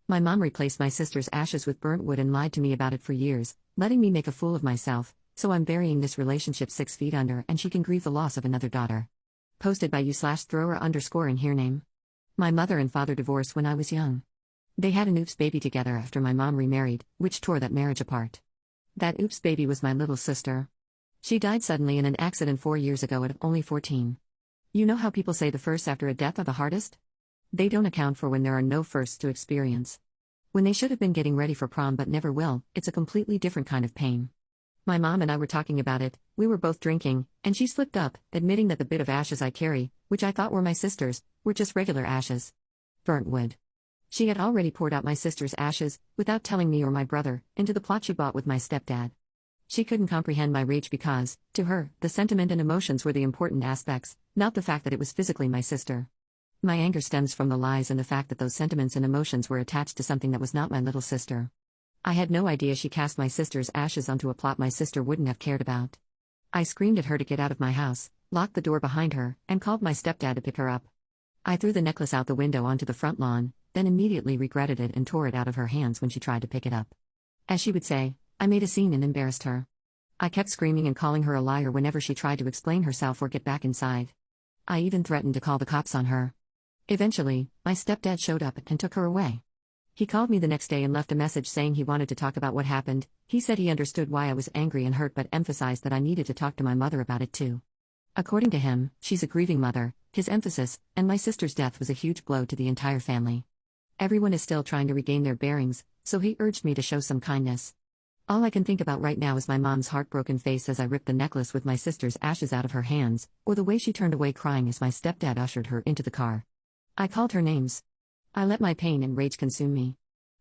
My mom replaced my sister's ashes with burnt wood and lied to me about it for years, letting me make a fool of myself, so I'm burying this relationship 6 feet under and she can grieve the loss of another daughter. Posted by you/thrower_in here name. My mother and father divorced when I was young. They had an oops baby together after my mom remarried, which tore that marriage apart. That oops baby was my little sister. She died suddenly in an accident 4 years ago at only 14. You know how people say the firsts after a death are the hardest? They don't account for when there are no firsts to experience. When they should have been getting ready for prom but never will, it's a completely different kind of pain. My mom and I were talking about it, we were both drinking, and she slipped up, admitting that the bit of ashes I carry, which I thought were my sister's, were just regular ashes. Burnt wood. She had already poured out my sister's ashes, without telling me or my brother, into the plot she bought with my stepdad. She couldn't comprehend my rage because, to her, the sentiment and emotions were the important aspects, not the fact that it was physically my sister. My anger stems from the lies and the fact that those sentiments and emotions were attached to something that was not my little sister. I had no idea she cast my sister's ashes onto a plot my sister wouldn't have cared about. I screamed at her to get out of my house, locked the door behind her, and called my stepdad to pick her up. I threw the necklace out the window onto the front lawn, then immediately regretted it and tore it out of her hands when she tried to pick it up. As she would say, I made a scene and embarrassed her. I kept screaming and calling her a liar whenever she tried to explain herself or get back inside. I even threatened to call the cops on her. Eventually, my stepdad showed up and took her away. He called me the next day and left a message saying he wanted to talk about what happened. He said he understood why I was angry and hurt but emphasized that I needed to talk to my mother about it too. According to him, she's a grieving mother, his emphasis, and my sister's death was a huge blow to the entire family. Everyone is still trying to regain their bearings, so he urged me to show some kindness. All I can think about right now is my mom's heartbroken face as I ripped the necklace with my sister's ashes out of her hands, or the way she turned away crying as my stepdad ushered her into the car. I called her names. I let my pain and rage consume me.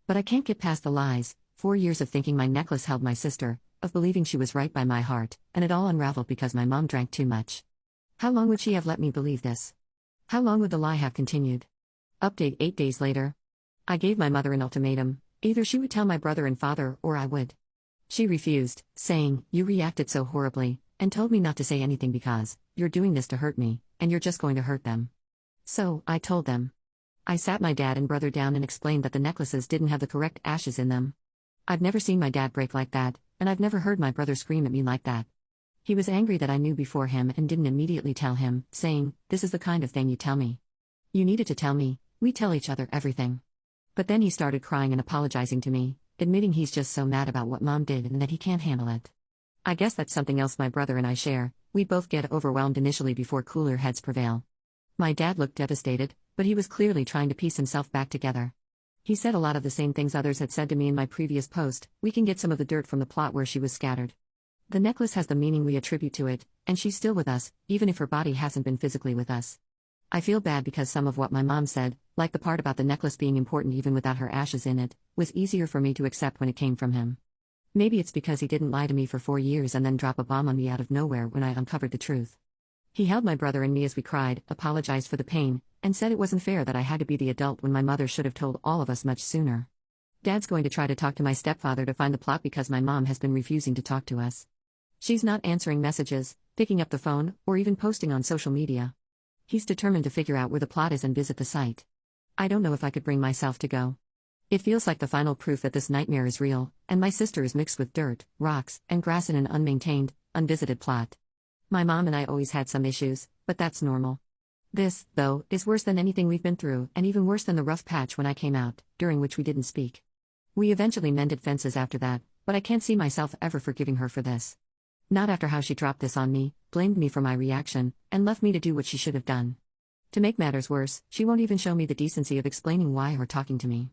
But I can't get past the lies, 4 years of thinking my necklace held my sister, of believing she was right by my heart, and it all unraveled because my mom drank too much. How long would she have let me believe this? How long would the lie have continued? Update 8 days later. I gave my mother an ultimatum, either she would tell my brother and father or I would. She refused, saying, you reacted so horribly, and told me not to say anything because, you're doing this to hurt me, and you're just going to hurt them. So, I told them. I sat my dad and brother down and explained that the necklaces didn't have the correct ashes in them. I've never seen my dad break like that, and I've never heard my brother scream at me like that. He was angry that I knew before him and didn't immediately tell him, saying, this is the kind of thing you tell me. You needed to tell me, we tell each other everything. But then he started crying and apologizing to me, admitting he's just so mad about what mom did and that he can't handle it. I guess that's something else my brother and I share, we both get overwhelmed initially before cooler heads prevail. My dad looked devastated, but he was clearly trying to piece himself back together. He said a lot of the same things others had said to me in my previous post, we can get some of the dirt from the plot where she was scattered. The necklace has the meaning we attribute to it, and she's still with us, even if her body hasn't been physically with us. I feel bad because some of what my mom said, like the part about the necklace being important even without her ashes in it, was easier for me to accept when it came from him. Maybe it's because he didn't lie to me for 4 years and then drop a bomb on me out of nowhere when I uncovered the truth. He held my brother and me as we cried, apologized for the pain, and said it wasn't fair that I had to be the adult when my mother should have told all of us much sooner. Dad's going to try to talk to my stepfather to find the plot because my mom has been refusing to talk to us. She's not answering messages, picking up the phone, or even posting on social media. He's determined to figure out where the plot is and visit the site. I don't know if I could bring myself to go. It feels like the final proof that this nightmare is real, and my sister is mixed with dirt, rocks, and grass in an unmaintained, unvisited plot. My mom and I always had some issues, but that's normal. This, though, is worse than anything we've been through, and even worse than the rough patch when I came out, during which we didn't speak. We eventually mended fences after that, but I can't see myself ever forgiving her for this. Not after how she dropped this on me, blamed me for my reaction, and left me to do what she should have done. To make matters worse, she won't even show me the decency of explaining why or talking to me.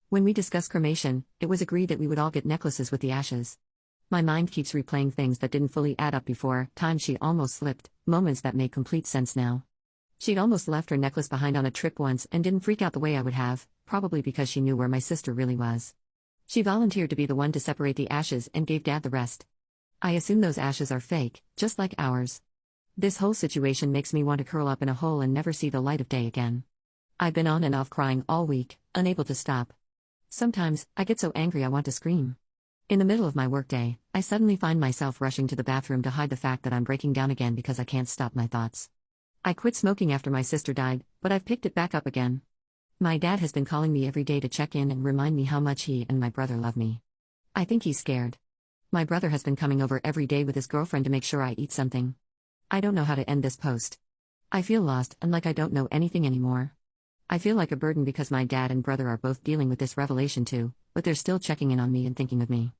When we discussed cremation, it was agreed that we would all get necklaces with the ashes. My mind keeps replaying things that didn't fully add up before, times she almost slipped, moments that make complete sense now. She'd almost left her necklace behind on a trip once and didn't freak out the way I would have, probably because she knew where my sister really was. She volunteered to be the one to separate the ashes and gave Dad the rest. I assume those ashes are fake, just like ours. This whole situation makes me want to curl up in a hole and never see the light of day again. I've been on and off crying all week, unable to stop. Sometimes, I get so angry I want to scream. In the middle of my workday, I suddenly find myself rushing to the bathroom to hide the fact that I'm breaking down again because I can't stop my thoughts. I quit smoking after my sister died, but I've picked it back up again. My dad has been calling me every day to check in and remind me how much he and my brother love me. I think he's scared. My brother has been coming over every day with his girlfriend to make sure I eat something. I don't know how to end this post. I feel lost and like I don't know anything anymore. I feel like a burden because my dad and brother are both dealing with this revelation too, but they're still checking in on me and thinking of me.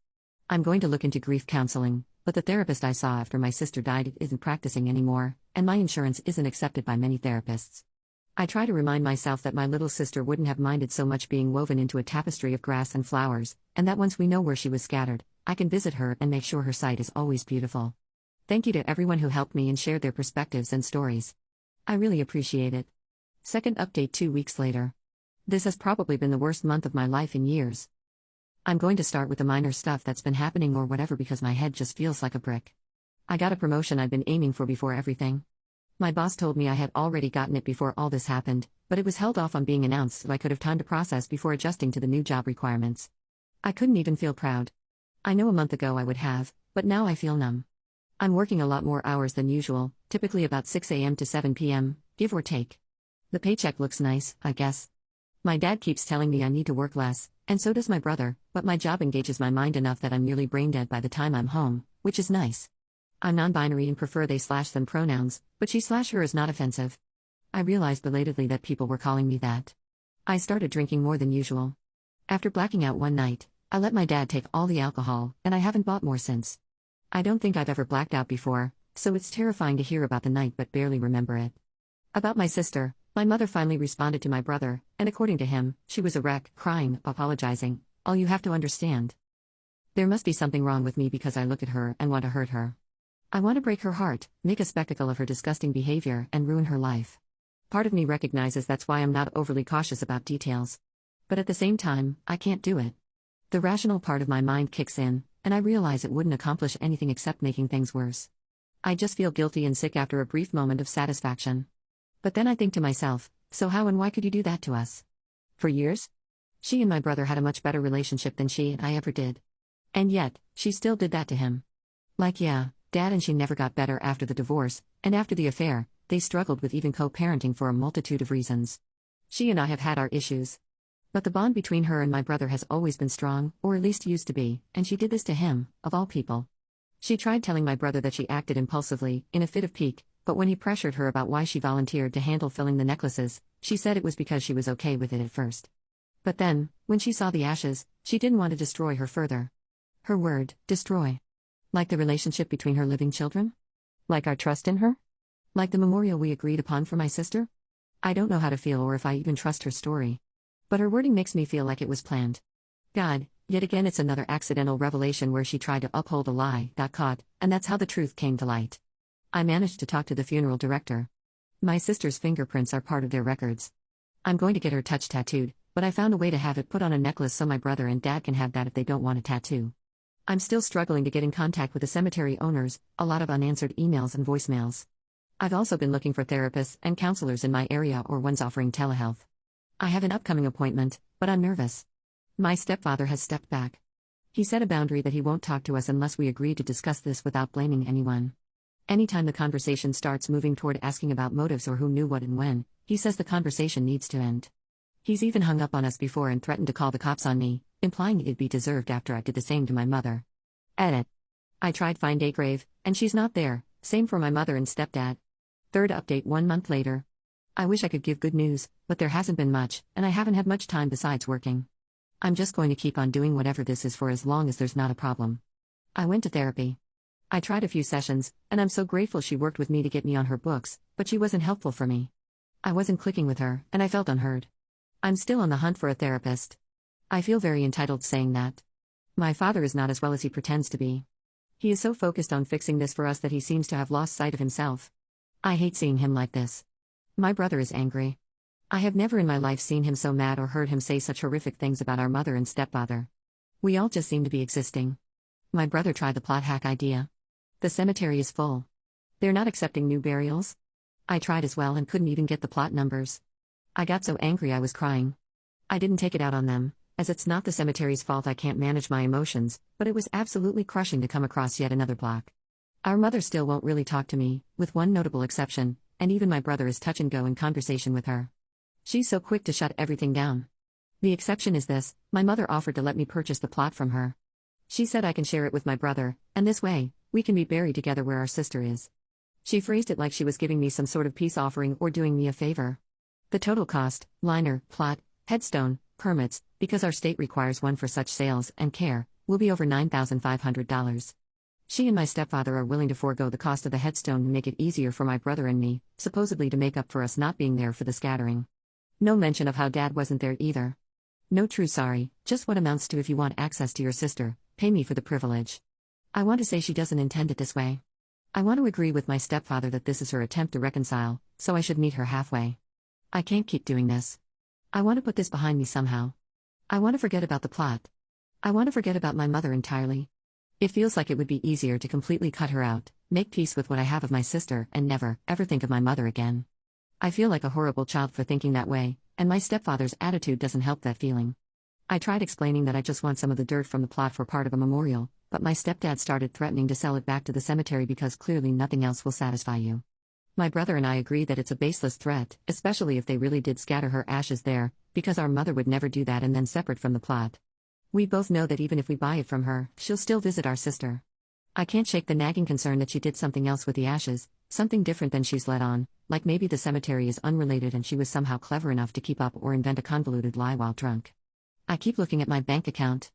I'm going to look into grief counseling, but the therapist I saw after my sister died isn't practicing anymore, and my insurance isn't accepted by many therapists. I try to remind myself that my little sister wouldn't have minded so much being woven into a tapestry of grass and flowers, and that once we know where she was scattered, I can visit her and make sure her sight is always beautiful. Thank you to everyone who helped me and shared their perspectives and stories. I really appreciate it. Second update 2 weeks later. This has probably been the worst month of my life in years. I'm going to start with the minor stuff that's been happening or whatever because my head just feels like a brick. I got a promotion I'd been aiming for before everything. My boss told me I had already gotten it before all this happened, but it was held off on being announced so I could have time to process before adjusting to the new job requirements. I couldn't even feel proud. I know a month ago I would have, but now I feel numb. I'm working a lot more hours than usual, typically about 6 a.m. to 7 p.m., give or take. The paycheck looks nice, I guess. My dad keeps telling me I need to work less, and so does my brother, but my job engages my mind enough that I'm nearly brain dead by the time I'm home, which is nice. I'm non-binary and prefer they/them pronouns, but she/her is not offensive. I realized belatedly that people were calling me that. I started drinking more than usual. After blacking out one night, I let my dad take all the alcohol, and I haven't bought more since. I don't think I've ever blacked out before, so it's terrifying to hear about the night but barely remember it. About my sister, my mother finally responded to my brother, and according to him, she was a wreck, crying, apologizing, all you have to understand. There must be something wrong with me because I look at her and want to hurt her. I want to break her heart, make a spectacle of her disgusting behavior, and ruin her life. Part of me recognizes that's why I'm not overly cautious about details. But at the same time, I can't do it. The rational part of my mind kicks in, and I realize it wouldn't accomplish anything except making things worse. I just feel guilty and sick after a brief moment of satisfaction. But then I think to myself, so how and why could you do that to us? For years? She and my brother had a much better relationship than she and I ever did. And yet, she still did that to him. Like yeah, Dad and she never got better after the divorce, and after the affair, they struggled with even co-parenting for a multitude of reasons. She and I have had our issues. But the bond between her and my brother has always been strong, or at least used to be, and she did this to him, of all people. She tried telling my brother that she acted impulsively, in a fit of pique, but when he pressured her about why she volunteered to handle filling the necklaces, she said it was because she was okay with it at first. But then, when she saw the ashes, she didn't want to destroy her further. Her word, destroy. Like the relationship between her living children? Like our trust in her? Like the memorial we agreed upon for my sister? I don't know how to feel or if I even trust her story. But her wording makes me feel like it was planned. God, yet again it's another accidental revelation where she tried to uphold a lie, got caught, and that's how the truth came to light. I managed to talk to the funeral director. My sister's fingerprints are part of their records. I'm going to get her touch tattooed, but I found a way to have it put on a necklace so my brother and dad can have that if they don't want a tattoo. I'm still struggling to get in contact with the cemetery owners, a lot of unanswered emails and voicemails. I've also been looking for therapists and counselors in my area or ones offering telehealth. I have an upcoming appointment, but I'm nervous. My stepfather has stepped back. He set a boundary that he won't talk to us unless we agree to discuss this without blaming anyone. Anytime the conversation starts moving toward asking about motives or who knew what and when, he says the conversation needs to end. He's even hung up on us before and threatened to call the cops on me, implying it'd be deserved after I did the same to my mother. Edit. I tried find a grave, and she's not there, same for my mother and stepdad. Third update 1 month later. I wish I could give good news, but there hasn't been much, and I haven't had much time besides working. I'm just going to keep on doing whatever this is for as long as there's not a problem. I went to therapy. I tried a few sessions, and I'm so grateful she worked with me to get me on her books, but she wasn't helpful for me. I wasn't clicking with her, and I felt unheard. I'm still on the hunt for a therapist. I feel very entitled saying that. My father is not as well as he pretends to be. He is so focused on fixing this for us that he seems to have lost sight of himself. I hate seeing him like this. My brother is angry. I have never in my life seen him so mad or heard him say such horrific things about our mother and stepfather. We all just seem to be existing. My brother tried the plot hack idea. The cemetery is full. They're not accepting new burials. I tried as well and couldn't even get the plot numbers. I got so angry I was crying. I didn't take it out on them, as it's not the cemetery's fault I can't manage my emotions, but it was absolutely crushing to come across yet another block. Our mother still won't really talk to me, with one notable exception, and even my brother is touch and go in conversation with her. She's so quick to shut everything down. The exception is this: my mother offered to let me purchase the plot from her. She said I can share it with my brother, and this way, we can be buried together where our sister is. She phrased it like she was giving me some sort of peace offering or doing me a favor. The total cost, liner, plot, headstone, permits, because our state requires one for such sales and care, will be over $9,500. She and my stepfather are willing to forego the cost of the headstone to make it easier for my brother and me, supposedly to make up for us not being there for the scattering. No mention of how Dad wasn't there either. No true sorry, just what amounts to: if you want access to your sister, pay me for the privilege. I want to say she doesn't intend it this way. I want to agree with my stepfather that this is her attempt to reconcile, so I should meet her halfway. I can't keep doing this. I want to put this behind me somehow. I want to forget about the plot. I want to forget about my mother entirely. It feels like it would be easier to completely cut her out, make peace with what I have of my sister, and never, ever think of my mother again. I feel like a horrible child for thinking that way, and my stepfather's attitude doesn't help that feeling. I tried explaining that I just want some of the dirt from the plot for part of a memorial, but my stepdad started threatening to sell it back to the cemetery because clearly nothing else will satisfy you. My brother and I agree that it's a baseless threat, especially if they really did scatter her ashes there, because our mother would never do that and then separate from the plot. We both know that even if we buy it from her, she'll still visit our sister. I can't shake the nagging concern that she did something else with the ashes, something different than she's let on, like maybe the cemetery is unrelated and she was somehow clever enough to keep up or invent a convoluted lie while drunk. I keep looking at my bank account.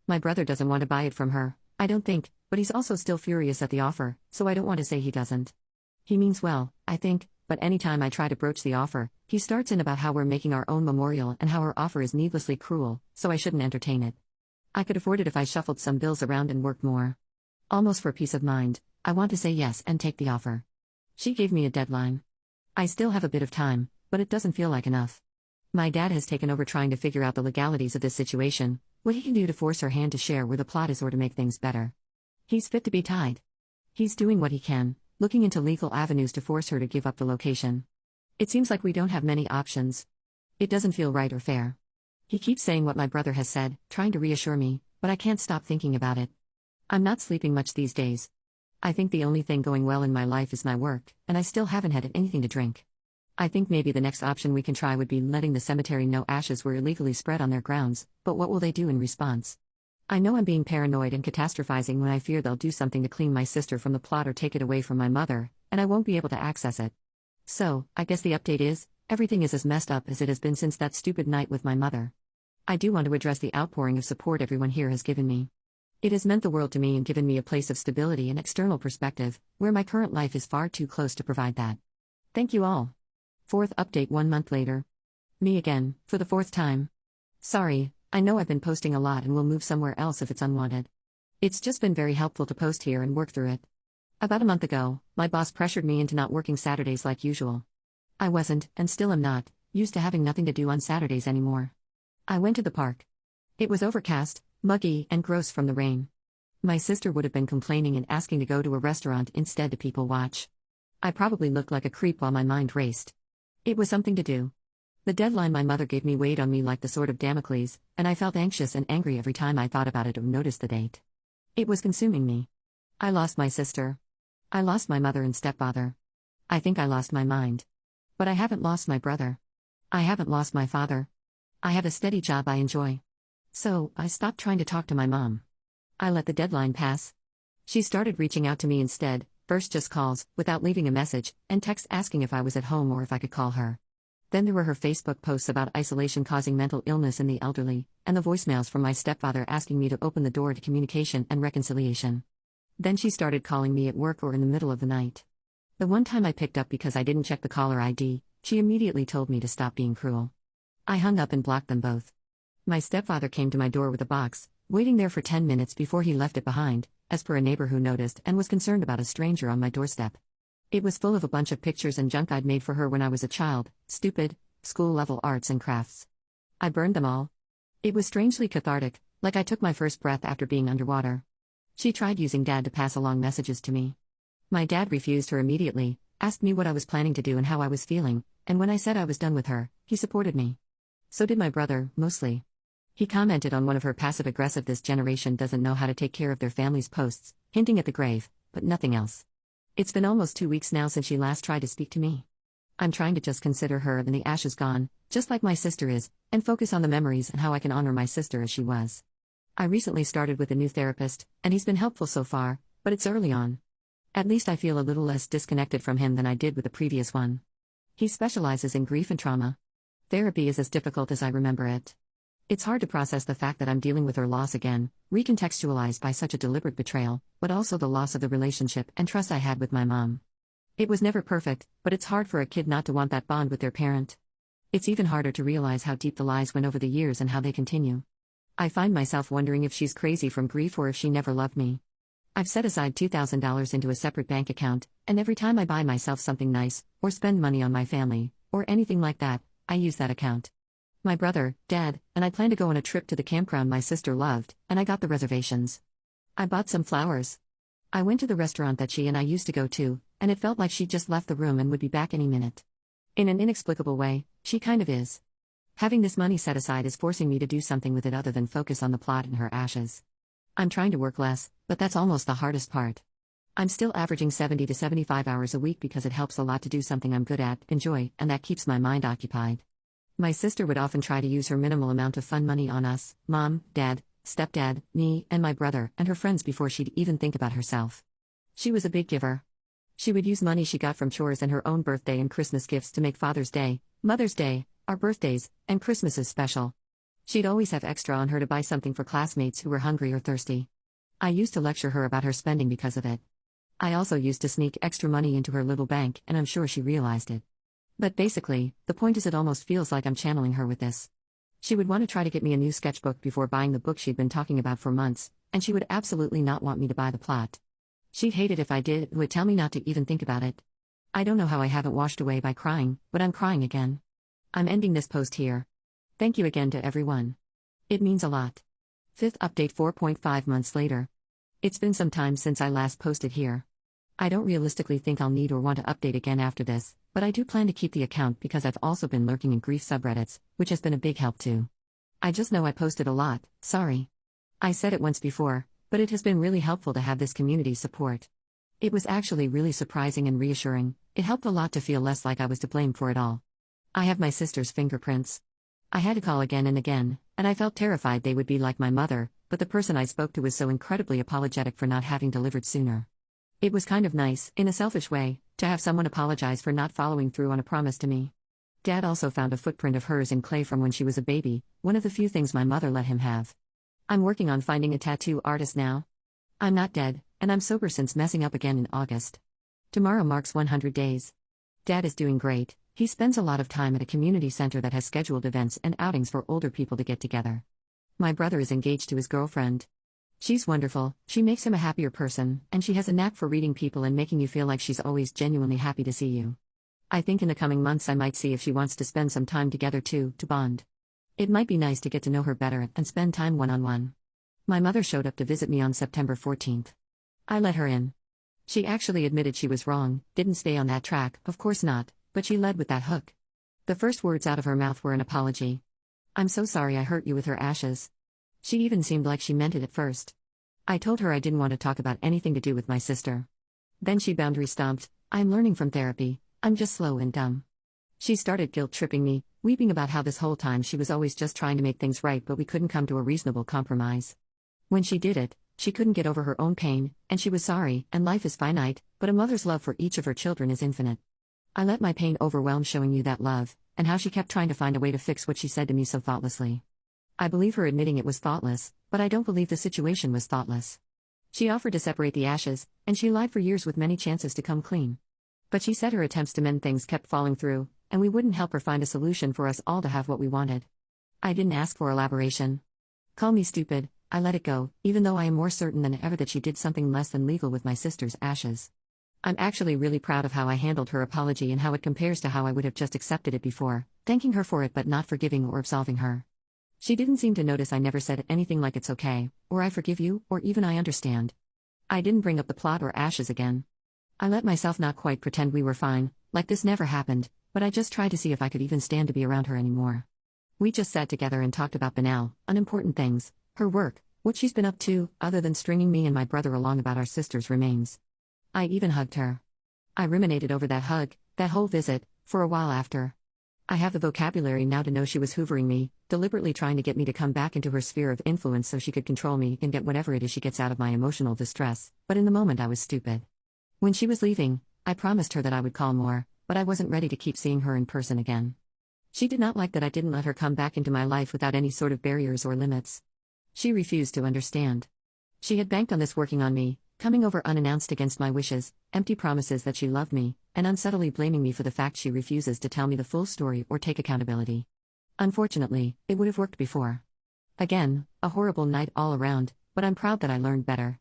My brother doesn't want to buy it from her, I don't think, but he's also still furious at the offer, so I don't want to say he doesn't. He means well, I think, but anytime I try to broach the offer, he starts in about how we're making our own memorial and how her offer is needlessly cruel, so I shouldn't entertain it. I could afford it if I shuffled some bills around and worked more. Almost for peace of mind, I want to say yes and take the offer. She gave me a deadline. I still have a bit of time, but it doesn't feel like enough. My dad has taken over trying to figure out the legalities of this situation, what he can do to force her hand to share where the plot is or to make things better. He's fit to be tied. He's doing what he can, looking into legal avenues to force her to give up the location. It seems like we don't have many options. It doesn't feel right or fair. He keeps saying what my brother has said, trying to reassure me, but I can't stop thinking about it. I'm not sleeping much these days. I think the only thing going well in my life is my work, and I still haven't had anything to drink. I think maybe the next option we can try would be letting the cemetery know ashes were illegally spread on their grounds, but what will they do in response? I know I'm being paranoid and catastrophizing when I fear they'll do something to clean my sister from the plot or take it away from my mother, and I won't be able to access it. So, I guess the update is, everything is as messed up as it has been since that stupid night with my mother. I do want to address the outpouring of support everyone here has given me. It has meant the world to me and given me a place of stability and external perspective, where my current life is far too close to provide that. Thank you all. Fourth update 1 month later. Me again, for the fourth time. Sorry, I know I've been posting a lot and will move somewhere else if it's unwanted. It's just been very helpful to post here and work through it. About a month ago, my boss pressured me into not working Saturdays like usual. I wasn't, and still am not, used to having nothing to do on Saturdays anymore. I went to the park. It was overcast, muggy, and gross from the rain. My sister would have been complaining and asking to go to a restaurant instead to people watch. I probably looked like a creep while my mind raced. It was something to do. The deadline my mother gave me weighed on me like the sword of Damocles, and I felt anxious and angry every time I thought about it or noticed the date. It was consuming me. I lost my sister. I lost my mother and stepfather. I think I lost my mind. But I haven't lost my brother. I haven't lost my father. I have a steady job I enjoy. So, I stopped trying to talk to my mom. I let the deadline pass. She started reaching out to me instead, first just calls, without leaving a message, and texts asking if I was at home or if I could call her. Then there were her Facebook posts about isolation causing mental illness in the elderly, and the voicemails from my stepfather asking me to open the door to communication and reconciliation. Then she started calling me at work or in the middle of the night. The one time I picked up because I didn't check the caller ID, she immediately told me to stop being cruel. I hung up and blocked them both. My stepfather came to my door with a box, waiting there for 10 minutes before he left it behind, as per a neighbor who noticed and was concerned about a stranger on my doorstep. It was full of a bunch of pictures and junk I'd made for her when I was a child, stupid, school-level arts and crafts. I burned them all. It was strangely cathartic, like I took my first breath after being underwater. She tried using Dad to pass along messages to me. My dad refused her immediately, asked me what I was planning to do and how I was feeling, and when I said I was done with her, he supported me. So did my brother, mostly. He commented on one of her passive-aggressive "this generation doesn't know how to take care of their family's" posts, hinting at the grave, but nothing else. It's been almost 2 weeks now since she last tried to speak to me. I'm trying to just consider her and the ashes gone, just like my sister is, and focus on the memories and how I can honor my sister as she was. I recently started with a new therapist, and he's been helpful so far, but it's early on. At least I feel a little less disconnected from him than I did with the previous one. He specializes in grief and trauma. Therapy is as difficult as I remember it. It's hard to process the fact that I'm dealing with her loss again, recontextualized by such a deliberate betrayal, but also the loss of the relationship and trust I had with my mom. It was never perfect, but it's hard for a kid not to want that bond with their parent. It's even harder to realize how deep the lies went over the years and how they continue. I find myself wondering if she's crazy from grief or if she never loved me. I've set aside $2,000 into a separate bank account, and every time I buy myself something nice, or spend money on my family, or anything like that, I use that account. My brother, Dad, and I plan to go on a trip to the campground my sister loved, and I got the reservations. I bought some flowers. I went to the restaurant that she and I used to go to, and it felt like she'd just left the room and would be back any minute. In an inexplicable way, she kind of is. Having this money set aside is forcing me to do something with it other than focus on the plot and her ashes. I'm trying to work less, but that's almost the hardest part. I'm still averaging 70 to 75 hours a week because it helps a lot to do something I'm good at, enjoy, and that keeps my mind occupied. My sister would often try to use her minimal amount of fun money on us, mom, dad, stepdad, me, and my brother, and her friends before she'd even think about herself. She was a big giver. She would use money she got from chores and her own birthday and Christmas gifts to make Father's Day, Mother's Day, our birthdays, and Christmases special. She'd always have extra on her to buy something for classmates who were hungry or thirsty. I used to lecture her about her spending because of it. I also used to sneak extra money into her little bank, and I'm sure she realized it. But basically, the point is it almost feels like I'm channeling her with this. She would want to try to get me a new sketchbook before buying the book she'd been talking about for months, and she would absolutely not want me to buy the plot. She'd hate it if I did and would tell me not to even think about it. I don't know how I haven't washed away by crying, but I'm crying again. I'm ending this post here. Thank you again to everyone. It means a lot. 5th update 4.5 months later. It's been some time since I last posted here. I don't realistically think I'll need or want to update again after this, but I do plan to keep the account because I've also been lurking in grief subreddits, which has been a big help too. I just know I posted a lot, sorry. I said it once before, but it has been really helpful to have this community support. It was actually really surprising and reassuring. It helped a lot to feel less like I was to blame for it all. I have my sister's fingerprints. I had to call again and again, and I felt terrified they would be like my mother, but the person I spoke to was so incredibly apologetic for not having delivered sooner. It was kind of nice, in a selfish way, to have someone apologize for not following through on a promise to me. Dad also found a footprint of hers in clay from when she was a baby, one of the few things my mother let him have. I'm working on finding a tattoo artist now. I'm not dead, and I'm sober since messing up again in August. Tomorrow marks 100 days. Dad is doing great. He spends a lot of time at a community center that has scheduled events and outings for older people to get together. My brother is engaged to his girlfriend. She's wonderful, she makes him a happier person, and she has a knack for reading people and making you feel like she's always genuinely happy to see you. I think in the coming months I might see if she wants to spend some time together too, to bond. It might be nice to get to know her better and spend time one-on-one. My mother showed up to visit me on September 14th. I let her in. She actually admitted she was wrong, didn't stay on that track, of course not, but she led with that hook. The first words out of her mouth were an apology. I'm so sorry I hurt you with her ashes. She even seemed like she meant it at first. I told her I didn't want to talk about anything to do with my sister. Then she boundary stomped, I'm learning from therapy, I'm just slow and dumb. She started guilt-tripping me, weeping about how this whole time she was always just trying to make things right but we couldn't come to a reasonable compromise. When she did it, she couldn't get over her own pain, and she was sorry, and life is finite, but a mother's love for each of her children is infinite. I let my pain overwhelm showing you that love, and how she kept trying to find a way to fix what she said to me so thoughtlessly. I believe her admitting it was thoughtless, but I don't believe the situation was thoughtless. She offered to separate the ashes, and she lied for years with many chances to come clean. But she said her attempts to mend things kept falling through, and we wouldn't help her find a solution for us all to have what we wanted. I didn't ask for elaboration. Call me stupid, I let it go, even though I am more certain than ever that she did something less than legal with my sister's ashes. I'm actually really proud of how I handled her apology and how it compares to how I would have just accepted it before, thanking her for it but not forgiving or absolving her. She didn't seem to notice I never said anything like it's okay, or I forgive you, or even I understand. I didn't bring up the plot or ashes again. I let myself not quite pretend we were fine, like this never happened, but I just tried to see if I could even stand to be around her anymore. We just sat together and talked about banal, unimportant things, her work, what she's been up to, other than stringing me and my brother along about our sister's remains. I even hugged her. I ruminated over that hug, that whole visit, for a while after. I have the vocabulary now to know she was hoovering me, deliberately trying to get me to come back into her sphere of influence so she could control me and get whatever it is she gets out of my emotional distress, but in the moment I was stupid. When she was leaving, I promised her that I would call more, but I wasn't ready to keep seeing her in person again. She did not like that I didn't let her come back into my life without any sort of barriers or limits. She refused to understand. She had banked on this working on me, coming over unannounced against my wishes, empty promises that she loved me, and unsubtly blaming me for the fact she refuses to tell me the full story or take accountability. Unfortunately, it would have worked before. Again, a horrible night all around, but I'm proud that I learned better.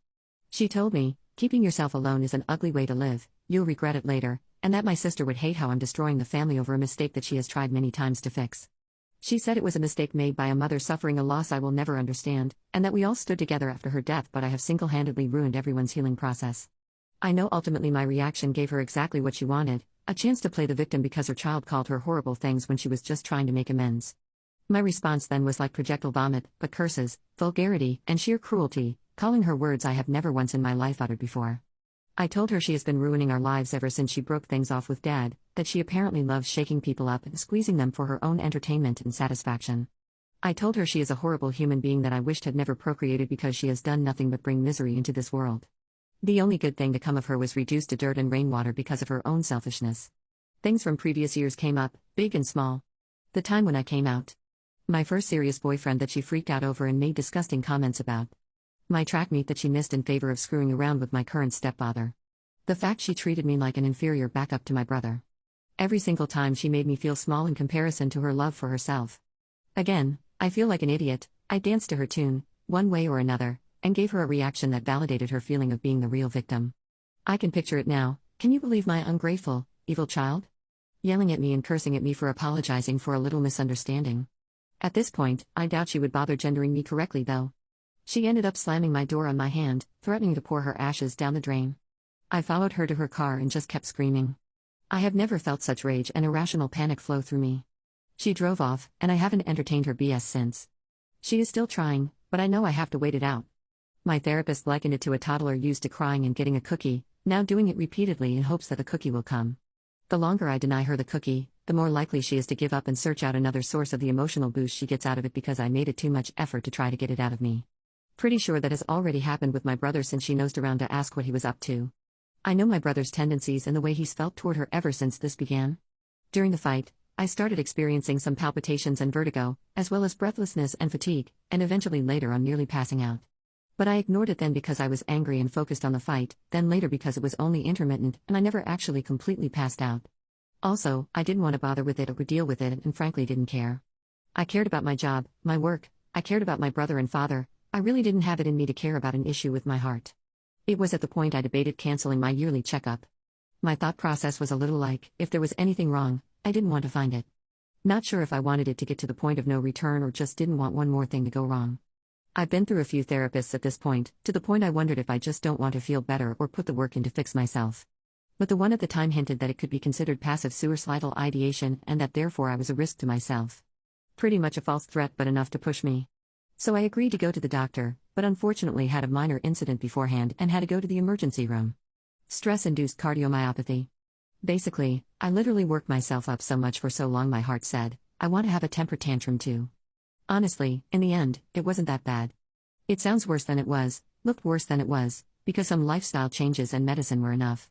She told me, keeping yourself alone is an ugly way to live, you'll regret it later, and that my sister would hate how I'm destroying the family over a mistake that she has tried many times to fix. She said it was a mistake made by a mother suffering a loss I will never understand, and that we all stood together after her death, but I have single-handedly ruined everyone's healing process. I know ultimately my reaction gave her exactly what she wanted, a chance to play the victim because her child called her horrible things when she was just trying to make amends. My response then was like projectile vomit, but curses, vulgarity, and sheer cruelty, calling her words I have never once in my life uttered before. I told her she has been ruining our lives ever since she broke things off with Dad, that she apparently loves shaking people up and squeezing them for her own entertainment and satisfaction. I told her she is a horrible human being that I wished had never procreated because she has done nothing but bring misery into this world. The only good thing to come of her was reduced to dirt and rainwater because of her own selfishness. Things from previous years came up, big and small. The time when I came out. My first serious boyfriend that she freaked out over and made disgusting comments about. My track meet that she missed in favor of screwing around with my current stepfather. The fact she treated me like an inferior backup to my brother. Every single time she made me feel small in comparison to her love for herself. Again, I feel like an idiot. I danced to her tune, one way or another, and gave her a reaction that validated her feeling of being the real victim. I can picture it now. Can you believe my ungrateful, evil child? Yelling at me and cursing at me for apologizing for a little misunderstanding. At this point, I doubt she would bother gendering me correctly though. She ended up slamming my door on my hand, threatening to pour her ashes down the drain. I followed her to her car and just kept screaming. I have never felt such rage and irrational panic flow through me. She drove off, and I haven't entertained her BS since. She is still trying, but I know I have to wait it out. My therapist likened it to a toddler used to crying and getting a cookie, now doing it repeatedly in hopes that the cookie will come. The longer I deny her the cookie, the more likely she is to give up and search out another source of the emotional boost she gets out of it because I made it too much effort to try to get it out of me. Pretty sure that has already happened with my brother since she nosed around to ask what he was up to. I know my brother's tendencies and the way he's felt toward her ever since this began. During the fight, I started experiencing some palpitations and vertigo, as well as breathlessness and fatigue, and eventually later on nearly passing out. But I ignored it then because I was angry and focused on the fight, then later because it was only intermittent and I never actually completely passed out. Also, I didn't want to bother with it or deal with it and frankly didn't care. I cared about my job, my work, I cared about my brother and father. I really didn't have it in me to care about an issue with my heart. It was at the point I debated canceling my yearly checkup. My thought process was a little like, if there was anything wrong, I didn't want to find it. Not sure if I wanted it to get to the point of no return or just didn't want one more thing to go wrong. I've been through a few therapists at this point, to the point I wondered if I just don't want to feel better or put the work in to fix myself. But the one at the time hinted that it could be considered passive suicidal ideation and that therefore I was a risk to myself. Pretty much a false threat but enough to push me. So I agreed to go to the doctor, but unfortunately had a minor incident beforehand and had to go to the emergency room. Stress-induced cardiomyopathy. Basically, I literally worked myself up so much for so long my heart said, I want to have a temper tantrum too. Honestly, in the end, it wasn't that bad. It sounds worse than it was, looked worse than it was, because some lifestyle changes and medicine were enough.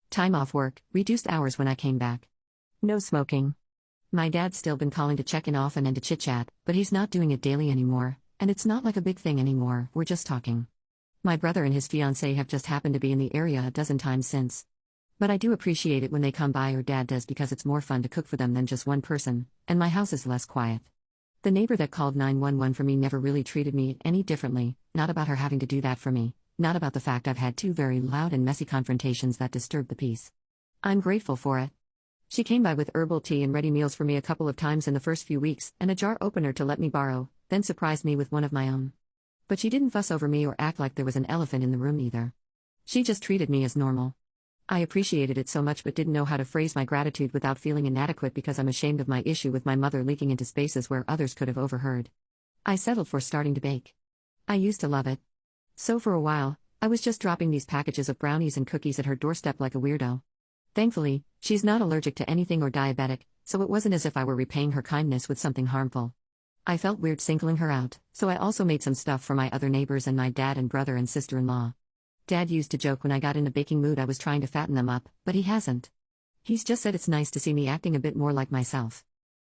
Time off work, reduced hours when I came back. No smoking. My dad's still been calling to check in often and to chit-chat, but he's not doing it daily anymore. And it's not like a big thing anymore, we're just talking. My brother and his fiancée have just happened to be in the area a dozen times since. But I do appreciate it when they come by or Dad does because it's more fun to cook for them than just one person, and my house is less quiet. The neighbor that called 911 for me never really treated me any differently, not about her having to do that for me, not about the fact I've had two very loud and messy confrontations that disturbed the peace. I'm grateful for it. She came by with herbal tea and ready meals for me a couple of times in the first few weeks, and a jar opener to let me borrow, then surprised me with one of my own. But she didn't fuss over me or act like there was an elephant in the room either. She just treated me as normal. I appreciated it so much but didn't know how to phrase my gratitude without feeling inadequate because I'm ashamed of my issue with my mother leaking into spaces where others could have overheard. I settled for starting to bake. I used to love it. So for a while, I was just dropping these packages of brownies and cookies at her doorstep like a weirdo. Thankfully, she's not allergic to anything or diabetic, so it wasn't as if I were repaying her kindness with something harmful. I felt weird singling her out, so I also made some stuff for my other neighbors and my dad and brother and sister-in-law. Dad used to joke when I got in a baking mood I was trying to fatten them up, but he hasn't. He's just said it's nice to see me acting a bit more like myself.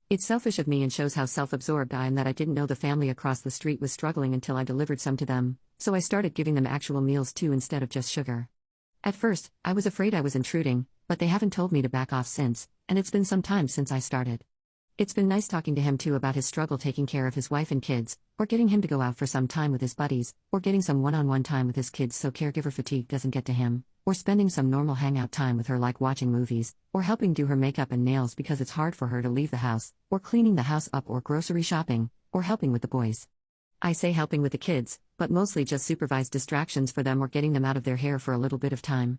It's selfish of me and shows how self-absorbed I am that I didn't know the family across the street was struggling until I delivered some to them, so I started giving them actual meals too instead of just sugar. At first, I was afraid I was intruding, but they haven't told me to back off since, and it's been some time since I started. It's been nice talking to him too about his struggle taking care of his wife and kids, or getting him to go out for some time with his buddies, or getting some one-on-one time with his kids so caregiver fatigue doesn't get to him, or spending some normal hangout time with her like watching movies, or helping do her makeup and nails because it's hard for her to leave the house, or cleaning the house up or grocery shopping, or helping with the boys. I say helping with the kids, but mostly just supervise distractions for them or getting them out of their hair for a little bit of time.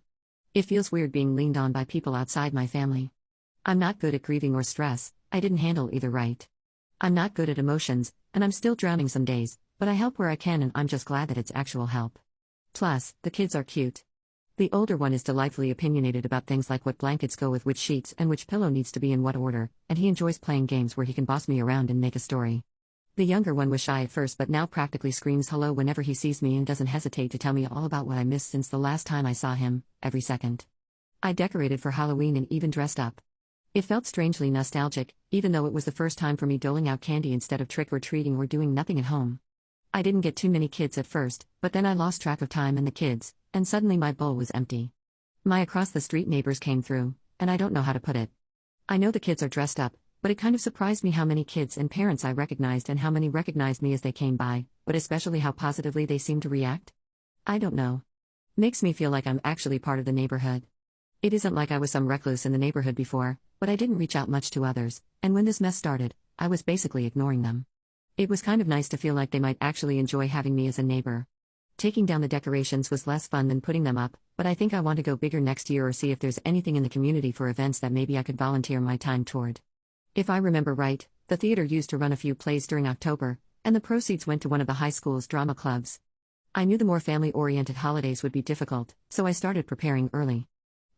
It feels weird being leaned on by people outside my family. I'm not good at grieving or stress, I didn't handle either right. I'm not good at emotions, and I'm still drowning some days, but I help where I can and I'm just glad that it's actual help. Plus, the kids are cute. The older one is delightfully opinionated about things like what blankets go with which sheets and which pillow needs to be in what order, and he enjoys playing games where he can boss me around and make a story. The younger one was shy at first but now practically screams hello whenever he sees me and doesn't hesitate to tell me all about what I missed since the last time I saw him, every second. I decorated for Halloween and even dressed up. It felt strangely nostalgic, even though it was the first time for me doling out candy instead of trick-or-treating or doing nothing at home. I didn't get too many kids at first, but then I lost track of time and the kids, and suddenly my bowl was empty. My across-the-street neighbors came through, and I don't know how to put it. I know the kids are dressed up, but it kind of surprised me how many kids and parents I recognized and how many recognized me as they came by, but especially how positively they seemed to react. I don't know. Makes me feel like I'm actually part of the neighborhood. It isn't like I was some recluse in the neighborhood before, but I didn't reach out much to others, and when this mess started, I was basically ignoring them. It was kind of nice to feel like they might actually enjoy having me as a neighbor. Taking down the decorations was less fun than putting them up, but I think I want to go bigger next year or see if there's anything in the community for events that maybe I could volunteer my time toward. If I remember right, the theater used to run a few plays during October, and the proceeds went to one of the high school's drama clubs. I knew the more family-oriented holidays would be difficult, so I started preparing early.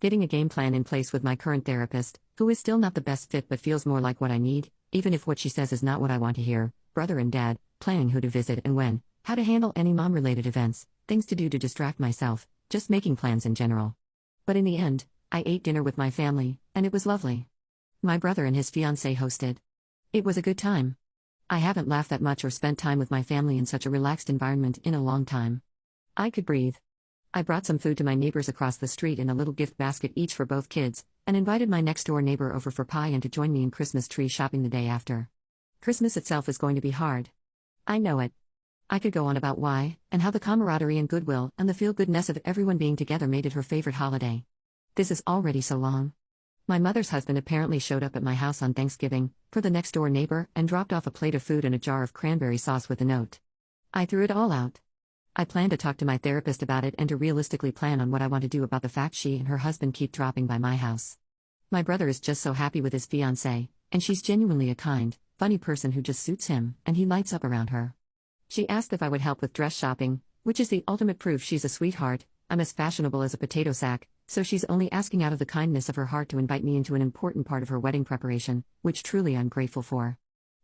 Getting a game plan in place with my current therapist, who is still not the best fit but feels more like what I need, even if what she says is not what I want to hear, brother and dad, planning who to visit and when, how to handle any mom-related events, things to do to distract myself, just making plans in general. But in the end, I ate dinner with my family, and it was lovely. My brother and his fiancée hosted. It was a good time. I haven't laughed that much or spent time with my family in such a relaxed environment in a long time. I could breathe. I brought some food to my neighbors across the street in a little gift basket each for both kids, and invited my next-door neighbor over for pie and to join me in Christmas tree shopping the day after. Christmas itself is going to be hard. I know it. I could go on about why, and how the camaraderie and goodwill and the feel-goodness of everyone being together made it her favorite holiday. This is already so long. My mother's husband apparently showed up at my house on Thanksgiving, for the next-door neighbor, and dropped off a plate of food and a jar of cranberry sauce with a note. I threw it all out. I plan to talk to my therapist about it and to realistically plan on what I want to do about the fact she and her husband keep dropping by my house. My brother is just so happy with his fiancée, and she's genuinely a kind, funny person who just suits him, and he lights up around her. She asked if I would help with dress shopping, which is the ultimate proof she's a sweetheart. I'm as fashionable as a potato sack, so she's only asking out of the kindness of her heart to invite me into an important part of her wedding preparation, which truly I'm grateful for.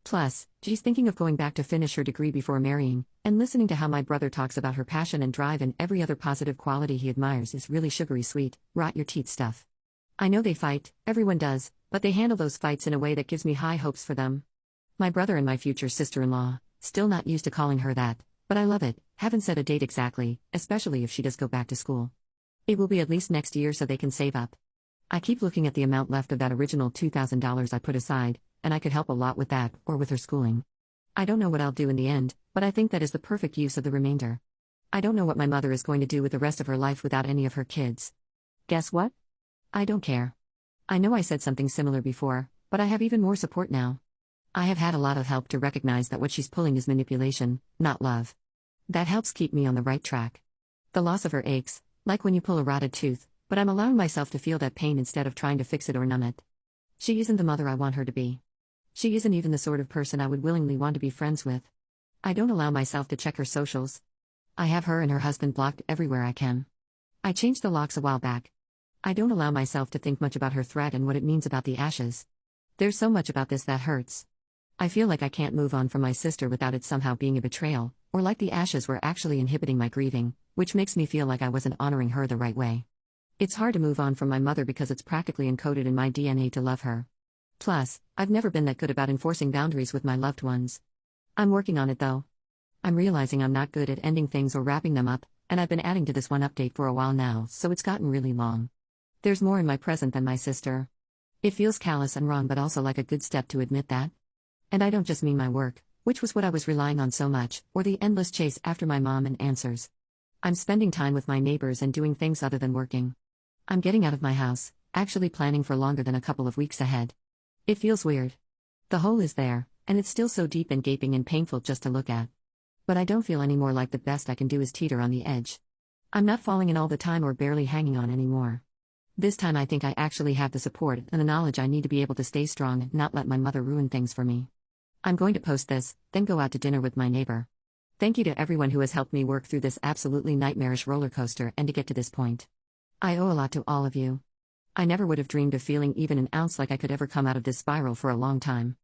Plus, she's thinking of going back to finish her degree before marrying, and listening to how my brother talks about her passion and drive and every other positive quality he admires is really sugary sweet, rot your teeth stuff. I know they fight, everyone does, but they handle those fights in a way that gives me high hopes for them. My brother and my future sister-in-law, still not used to calling her that, but I love it, haven't set a date exactly, especially if she does go back to school. It will be at least next year so they can save up. I keep looking at the amount left of that original $2,000 I put aside, and I could help a lot with that, or with her schooling. I don't know what I'll do in the end, but I think that is the perfect use of the remainder. I don't know what my mother is going to do with the rest of her life without any of her kids. Guess what? I don't care. I know I said something similar before, but I have even more support now. I have had a lot of help to recognize that what she's pulling is manipulation, not love. That helps keep me on the right track. The loss of her aches, like when you pull a rotted tooth, but I'm allowing myself to feel that pain instead of trying to fix it or numb it. She isn't the mother I want her to be. She isn't even the sort of person I would willingly want to be friends with. I don't allow myself to check her socials. I have her and her husband blocked everywhere I can. I changed the locks a while back. I don't allow myself to think much about her threat and what it means about the ashes. There's so much about this that hurts. I feel like I can't move on from my sister without it somehow being a betrayal, or like the ashes were actually inhibiting my grieving, which makes me feel like I wasn't honoring her the right way. It's hard to move on from my mother because it's practically encoded in my DNA to love her. Plus, I've never been that good about enforcing boundaries with my loved ones. I'm working on it though. I'm realizing I'm not good at ending things or wrapping them up, and I've been adding to this one update for a while now, so it's gotten really long. There's more in my present than my sister. It feels callous and wrong, but also like a good step to admit that. And I don't just mean my work, which was what I was relying on so much, or the endless chase after my mom and answers. I'm spending time with my neighbors and doing things other than working. I'm getting out of my house, actually planning for longer than a couple of weeks ahead. It feels weird. The hole is there, and it's still so deep and gaping and painful just to look at. But I don't feel anymore like the best I can do is teeter on the edge. I'm not falling in all the time or barely hanging on anymore. This time I think I actually have the support and the knowledge I need to be able to stay strong and not let my mother ruin things for me. I'm going to post this, then go out to dinner with my neighbor. Thank you to everyone who has helped me work through this absolutely nightmarish roller coaster and to get to this point. I owe a lot to all of you. I never would have dreamed of feeling even an ounce like I could ever come out of this spiral for a long time.